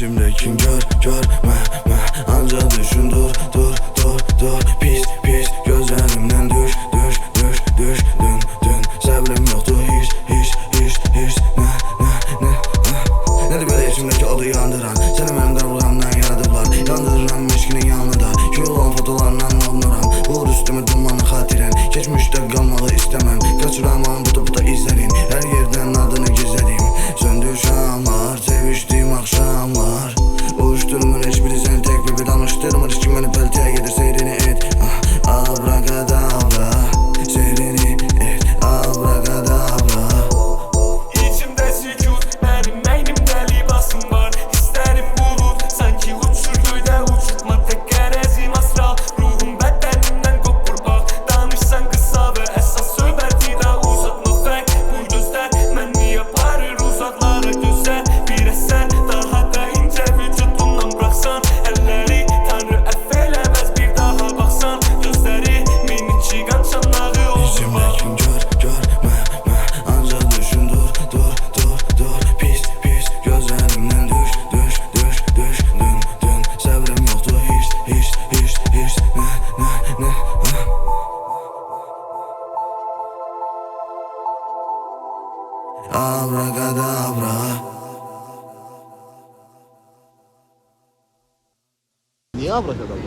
İçimdekin görme anca düşün dur Pis gözlerimden düştün dün Səbrim yoktu hiç Nedir böyle içimdeki odu yandıran Seni benim qarbuğamdan yaradıblar Yandırıram meşkinin yanında Kül olan fotolarından obnuram Vur üstümü dumanı xatiren Geçmişte qalmağı istemem Kaçıram buta izlerin Her yerden adını gizledim Söndü şamlar Seviştiğim akşamlar Uyuşturmur hiçbiri seni tek bir danıştırmır Hiç kim beni pelteye gelir seyrini et Abracadabra Seyrini et Abracadabra İçimde sükut benim beynimde libasım var İsterim bulut sanki uçurdu da uçurtma Tek gerezim astral ruhum bedenimden kopur bak Danışsan kısa ve esas söhbəti da uzatma Fək bu gözler məni yaparır uzaqları gözəl Bir eser daha da ince vücudundan bıraksan Elleri tanrı əff eləməz bir daha baksan Gözleri minik çıkan çanları oldu İçimdekin görme anca düşün dur Pis gözlerimden düştün dün Səbrim yoktu hiç ne Abracadabra. Niye abrakadabra?